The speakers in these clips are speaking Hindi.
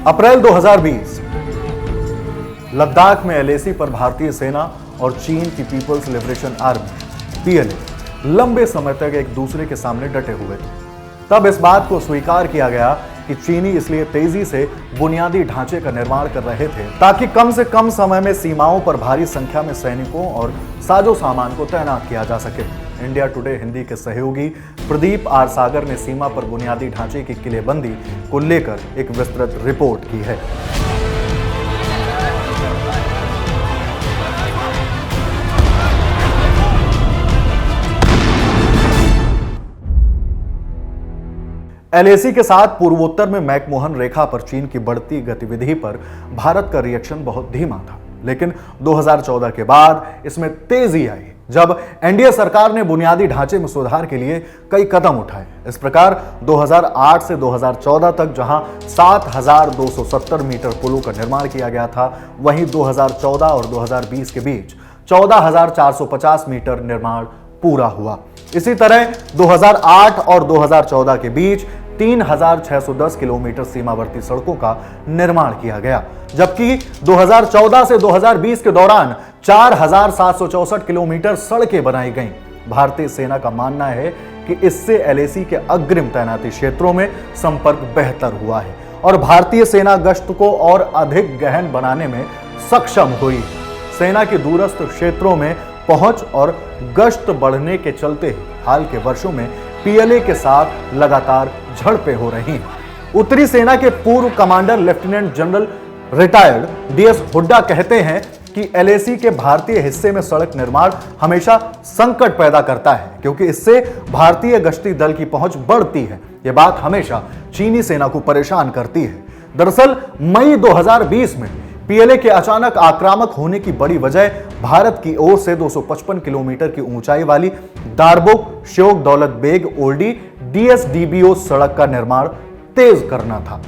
अप्रैल 2020, लद्दाख में एलएसी पर भारतीय सेना और चीन की पीपल्स लिबरेशन आर्मी पीएलए लंबे समय तक एक दूसरे के सामने डटे हुए थे। तब इस बात को स्वीकार किया गया कि चीनी इसलिए तेजी से बुनियादी ढांचे का निर्माण कर रहे थे ताकि कम से कम समय में सीमाओं पर भारी संख्या में सैनिकों और साजो सामान को तैनात किया जा सके। इंडिया टुडे हिंदी के सहयोगी प्रदीप आर सागर ने सीमा पर बुनियादी ढांचे की किलेबंदी को लेकर एक विस्तृत रिपोर्ट की है। एलएसी के साथ पूर्वोत्तर में मैकमोहन रेखा पर चीन की बढ़ती गतिविधि पर भारत का रिएक्शन बहुत धीमा था, लेकिन 2014 के बाद इसमें तेजी आई जब एनडीए सरकार ने बुनियादी ढांचे में सुधार के लिए कई कदम उठाए। इस प्रकार 2008 से 2014 तक जहां 7,270 मीटर पुलों का निर्माण किया गया था, वहीं 2014 और 2020 के बीच 14,450 मीटर निर्माण पूरा हुआ। इसी तरह 2008 और 2014 के बीच 3,610 किलोमीटर सीमावर्ती सड़कों का निर्माण किया गया, जबकि 2014 से 2020 के दौरान 4,764 किलोमीटर सड़कें बनाई गईं। भारतीय सेना का मानना है कि इससे एलएसी के अग्रिम तैनाती क्षेत्रों में संपर्क बेहतर हुआ है और भारतीय सेना गश्त को और अधिक गहन बनाने में सक्षम हुई। सेना के दूरस्थ क्षेत्रों में पहुंच और गश्त बढ़ने के चलते हाल के वर्षों में पीएलए के साथ लगातार झड़पें हो रही हैं। उत्तरी सेना के पूर्व commander lieutenant general retired DS Hooda कहते हैं कि एलएसी के भारतीय हिस्से में सड़क निर्माण हमेशा संकट पैदा करता है, क्योंकि इससे भारतीय गश्ती दल की पहुंच बढ़ती है। यह बात हमेशा चीनी सेना को परेशान करती है। दरअसल मई 2020 में पीएलए के अचानक आक्रामक होने की बड़ी वजह भारत की ओर से 255 किलोमीटर की ऊंचाई वाली दारबुक श्योक दौलत बेग ओल्डी डीएसडीबीओ सड़क का निर्माण तेज करना था।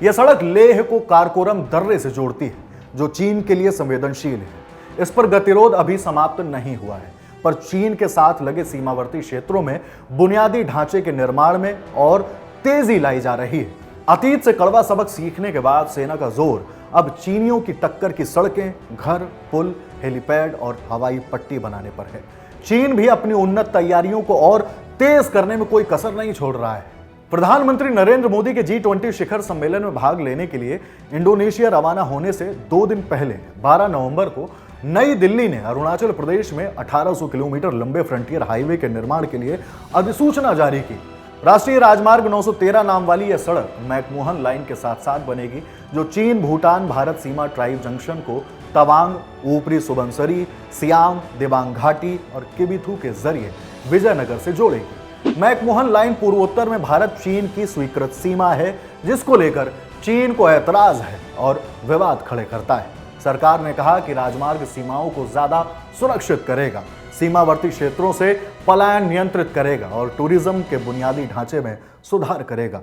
यह सड़क लेह को कारकोरम दर्रे से जोड़ती है, जो चीन के लिए संवेदनशील है। इस पर गतिरोध अभी समाप्त नहीं हुआ है, पर चीन के साथ लगे सीमावर्ती क्षेत्रों में बुनियादी ढांचे के निर्माण में और तेजी लाई जा रही है। अतीत से कड़वा सबक सीखने के बाद सेना का जोर अब चीनियों की टक्कर की सड़कें, घर, पुल, हेलीपैड और हवाई पट्टी बनाने पर है। चीन भी अपनी उन्नत तैयारियों को और तेज करने में कोई कसर नहीं छोड़ रहा है। प्रधानमंत्री नरेंद्र मोदी के G20 शिखर सम्मेलन में भाग लेने के लिए इंडोनेशिया रवाना होने से 2 दिन पहले 12 नवंबर को नई दिल्ली ने अरुणाचल प्रदेश में 1800 किलोमीटर लंबे फ्रंटियर हाईवे के निर्माण के लिए अधिसूचना जारी की। राष्ट्रीय राजमार्ग 913 नाम वाली यह सड़क मैकमोहन लाइन के साथ साथ बनेगी, जो चीन भूटान भारत सीमा ट्राइब जंक्शन को तवांग, ऊपरी सुबनसिरी, सियांग, दिबांग घाटी और किबिथु के जरिए विजयनगर से जोड़ेगी। मैकमोहन लाइन पूर्वोत्तर में भारत चीन की स्वीकृत सीमा है, जिसको लेकर चीन को ऐतराज है और विवाद खड़े करता है। सरकार ने कहा कि राजमार्ग सीमाओं को ज्यादा सुरक्षित करेगा, सीमावर्ती क्षेत्रों से पलायन नियंत्रित करेगा और टूरिज्म के बुनियादी ढांचे में सुधार करेगा।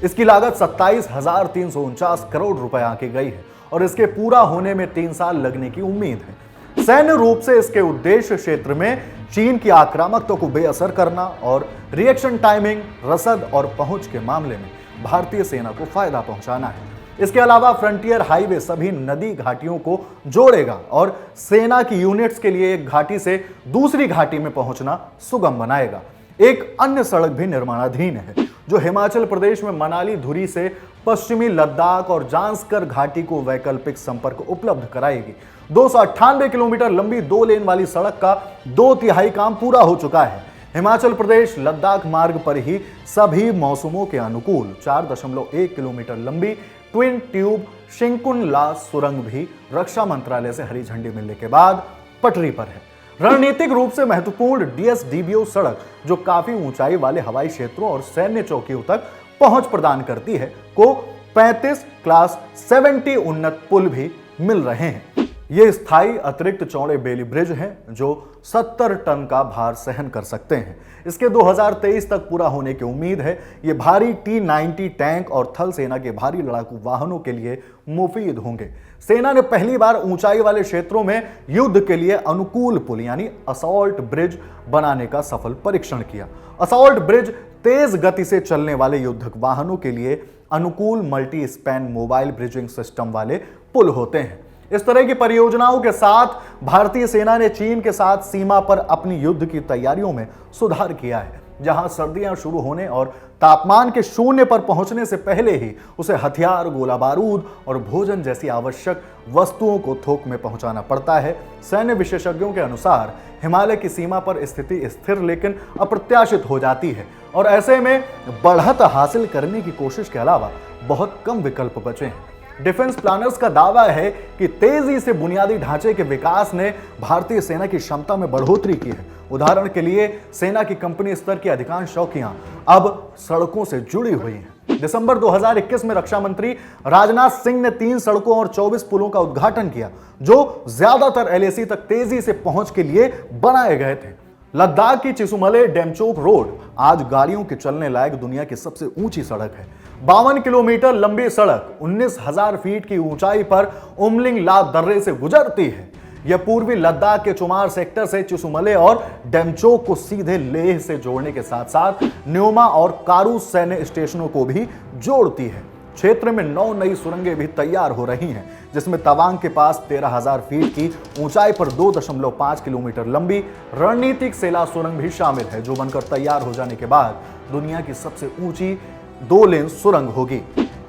इसकी लागत 27,349 करोड़ रुपए आंकी गई है और इसके पूरा होने में 3 साल लगने की उम्मीद है। सैन्य रूप से इसके उद्देश्य क्षेत्र में चीन की आक्रामकता को बेअसर करना और रिएक्शन टाइमिंग, रसद और पहुंच के मामले में भारतीय सेना को फायदा पहुंचाना है। इसके अलावा फ्रंटियर हाईवे सभी नदी घाटियों को जोड़ेगा और सेना की यूनिट्स के लिए एक घाटी से दूसरी घाटी में पहुंचना सुगम बनाएगा। एक अन्य सड़क भी निर्माणाधीन है, जो हिमाचल प्रदेश में मनाली धुरी से पश्चिमी लद्दाख और जांस्कर घाटी को वैकल्पिक संपर्क उपलब्ध कराएगी। 298 किलोमीटर लंबी 2 लेन वाली सड़क का 2/3 काम पूरा हो चुका है। हिमाचल प्रदेश लद्दाख मार्ग पर ही सभी मौसमों के अनुकूल 4.1 किलोमीटर लंबी ट्विन ट्यूब शिंकुनला सुरंग भी रक्षा मंत्रालय से हरी झंडी मिलने के बाद पटरी पर है। रणनीतिक रूप से महत्वपूर्ण डीएसडीबीओ सड़क, जो काफी ऊंचाई वाले हवाई क्षेत्रों और सैन्य चौकियों तक पहुंच प्रदान करती है, को 35 क्लास 70 उन्नत पुल भी मिल रहे हैं। ये स्थायी अतिरिक्त चौड़े बेली ब्रिज हैं जो 70 टन का भार सहन कर सकते हैं। इसके 2023 तक पूरा होने की उम्मीद है। ये भारी T-90 टैंक और थल सेना के भारी लड़ाकू वाहनों के लिए मुफीद होंगे। सेना ने पहली बार ऊंचाई वाले क्षेत्रों में युद्ध के लिए अनुकूल पुल यानी असॉल्ट ब्रिज बनाने का सफल परीक्षण किया। असॉल्ट ब्रिज तेज गति से चलने वाले युद्धक वाहनों के लिए अनुकूल multi span mobile bridging system वाले पुल होते हैं। इस तरह की परियोजनाओं के साथ भारतीय सेना ने चीन के साथ सीमा पर अपनी युद्ध की तैयारियों में सुधार किया है। जहां सर्दियां शुरू होने और तापमान के शून्य पर पहुंचने से पहले ही उसे हथियार, गोला बारूद और भोजन जैसी आवश्यक वस्तुओं को थोक में पहुंचाना पड़ता है। सैन्य विशेषज्ञों के अनुसार हिमालय की सीमा पर स्थिति स्थिर लेकिन अप्रत्याशित हो जाती है और ऐसे में बढ़त हासिल करने की कोशिश के अलावा बहुत कम विकल्प बचे हैं। डिफेंस प्लानर्स का दावा है कि तेजी से बुनियादी ढांचे के विकास ने भारतीय सेना की क्षमता में बढ़ोतरी की है। उदाहरण के लिए सेना की कंपनी स्तर की अधिकांश चौकियां अब सड़कों से जुड़ी हुई हैं। दिसंबर 2021 में रक्षा मंत्री राजनाथ सिंह ने 3 सड़कों और 24 पुलों का उद्घाटन किया जो ज्यादातर LAC तक तेजी से पहुंच के लिए बनाए गए थे। लद्दाख की चिसुमले डेमचोक रोड आज गाड़ियों के चलने लायक दुनिया की सबसे ऊंची सड़क है। 52 किलोमीटर लंबी सड़क 19,000 फीट की ऊंचाई पर उमलिंग ला दर्रे से गुजरती है। यह पूर्वी लद्दाख के चुमार सेक्टर से चिसुमले और डेमचोक को सीधे लेह से जोड़ने के साथ साथ न्योमा और कारू सैन्य स्टेशनों को भी जोड़ती है। क्षेत्र में 9 नई सुरंगें भी तैयार हो रही हैं, जिसमें तवांग के पास 13,000 फीट की ऊंचाई पर 2.5 किलोमीटर लंबी रणनीतिक सेला सुरंग भी शामिल है, जो बनकर तैयार हो जाने के बाद दुनिया की सबसे ऊंची 2 लेन सुरंग होगी।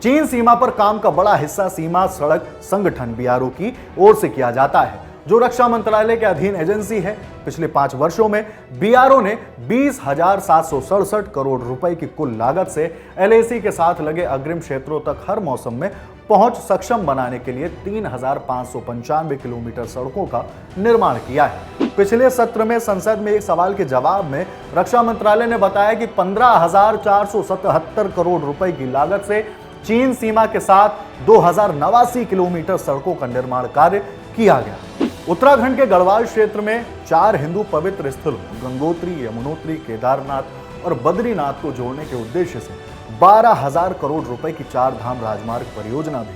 चीन सीमा पर काम का बड़ा हिस्सा सीमा सड़क संगठन BRO की ओर से किया जाता है, जो रक्षा मंत्रालय के अधीन एजेंसी है। पिछले 5 वर्षों में BRO ने 20,767 करोड़ रुपए की कुल लागत से LAC के साथ लगे अग्रिम क्षेत्रों तक हर मौसम में पहुंच सक्षम बनाने के लिए 3,595 किलोमीटर सड़कों का निर्माण किया है। पिछले सत्र में संसद में एक सवाल के जवाब में रक्षा मंत्रालय ने बताया कि 15,477 करोड़ रुपए की लागत से चीन सीमा के साथ 2,089 किलोमीटर सड़कों का निर्माण कार्य किया गया। उत्तराखंड के गढ़वाल क्षेत्र में 4 हिंदू पवित्र स्थलों गंगोत्री, यमुनोत्री, केदारनाथ और बद्रीनाथ को जोड़ने के उद्देश्य से 12,000 करोड़ रुपए की 4 धाम राजमार्ग परियोजना भी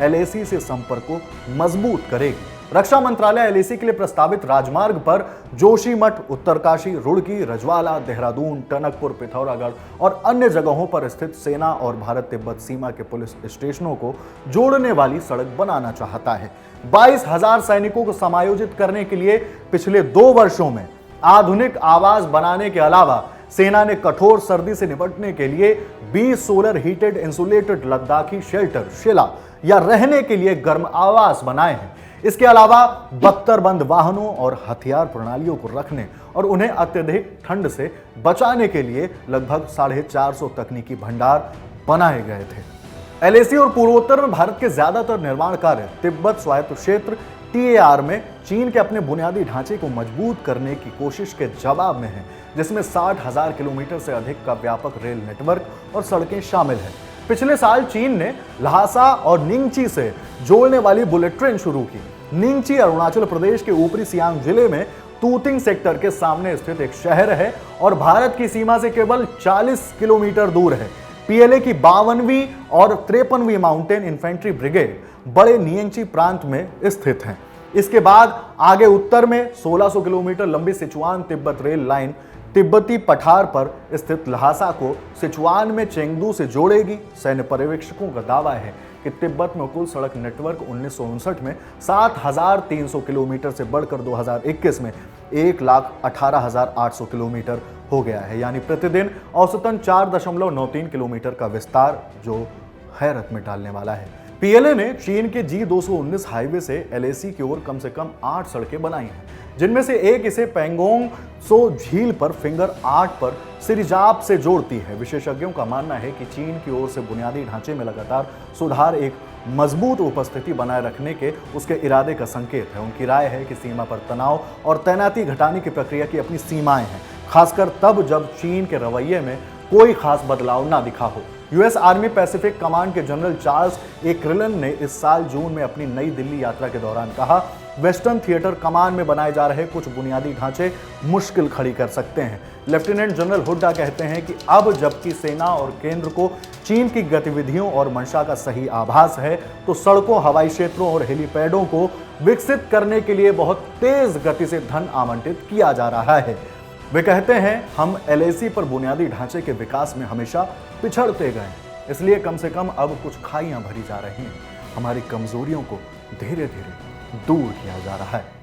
LAC से संपर्क को मजबूत करेगी। रक्षा मंत्रालय LAC के लिए प्रस्तावित राजमार्ग पर जोशीमठ, उत्तरकाशी, रुड़की, रजवाला, देहरादून, टनकपुर, पिथौरागढ़ और अन्य जगहों पर स्थित सेना और भारत तिब्बत सीमा के पुलिस स्टेशनों को जोड़ने वाली सड़क बनाना चाहता है। 22,000 सैनिकों को समायोजित करने के लिए पिछले 2 वर्षों में आधुनिक आवास बनाने के अलावा सेना ने कठोर सर्दी से निपटने के लिए 20 solar heated insulated Ladakhi shelter शिला या रहने के लिए गर्म आवास बनाए हैं। इसके अलावा बख्तरबंद वाहनों और हथियार प्रणालियों को रखने और उन्हें अत्यधिक ठंड से बचाने के लिए लगभग 450 तकनीकी भंडार बनाए गए थे। LAC और पूर्वोत्तर में भारत के ज्यादातर निर्माण कार्य तिब्बत स्वायत्त क्षेत्र TAR में चीन के अपने बुनियादी ढांचे को मजबूत करने की कोशिश के जवाब में है, जिसमें 60,000 किलोमीटर से अधिक का व्यापक रेल नेटवर्क और सड़कें शामिल हैं। पिछले साल चीन ने ल्हासा और निंगची से जोड़ने वाली बुलेट ट्रेन शुरू की। निंगची अरुणाचल प्रदेश के ऊपरी सियांग जिले में तूतिंग सेक्टर के सामने स्थित एक शहर है और भारत की सीमा से केवल 40 किलोमीटर दूर है। PLA की 52वीं और 53वीं माउंटेन इन्फेंट्री ब्रिगेड बड़े नियंची प्रांत में स्थित हैं। इसके बाद आगे उत्तर में 1600 किलोमीटर लंबी सिचुआन तिब्बत रेल लाइन तिब्बती पठार पर स्थित ल्हासा को सिचुआन में चेंगडू से जोड़ेगी। सैन्य पर्यवेक्षकों का दावा है कि तिब्बत में कुल सड़क नेटवर्क 1959 में 7,300 किलोमीटर से बढ़कर 2021 में 1,18,800 किलोमीटर हो गया है, यानी प्रतिदिन औसतन 4.93 किलोमीटर का विस्तार, जो हैरत में डालने वाला है। PLA ने चीन के G219 हाईवे से LAC की ओर कम से कम 8 सड़कें बनाई हैं, जिनमें से एक इसे पेंगोंग सो झील पर फिंगर 8 पर सिरिजाप से जोड़ती है। विशेषज्ञों का मानना है कि चीन की ओर से बुनियादी ढांचे में लगातार सुधार एक मजबूत उपस्थिति बनाए रखने के उसके इरादे का संकेत है। उनकी राय है कि सीमा पर तनाव और तैनाती घटाने की प्रक्रिया की अपनी सीमाएं हैं, खासकर तब जब चीन के रवैये में कोई खास बदलाव ना दिखा हो। US आर्मी पैसिफिक कमांड के जनरल चार्ल्स ए क्रिलन ने इस साल जून में अपनी नई दिल्ली यात्रा के दौरान कहा वेस्टर्न थिएटर कमान में बनाए जा रहे कुछ बुनियादी ढांचे मुश्किल खड़ी कर सकते हैं। लेफ्टिनेंट जनरल हुड्डा कहते हैं कि अब जबकि सेना और केंद्र को चीन की गतिविधियों और मंशा का सही आभास है, तो सड़कों, हवाई क्षेत्रों और हेलीपैडों को विकसित करने के लिए बहुत तेज गति से धन आवंटित किया जा रहा है। वे कहते हैं, हम LAC पर बुनियादी ढांचे के विकास में हमेशा पिछड़ते गए, इसलिए कम से कम अब कुछ खाइयां भरी जा रही हैं। हमारी कमजोरियों को धीरे धीरे दूर किया जा रहा है।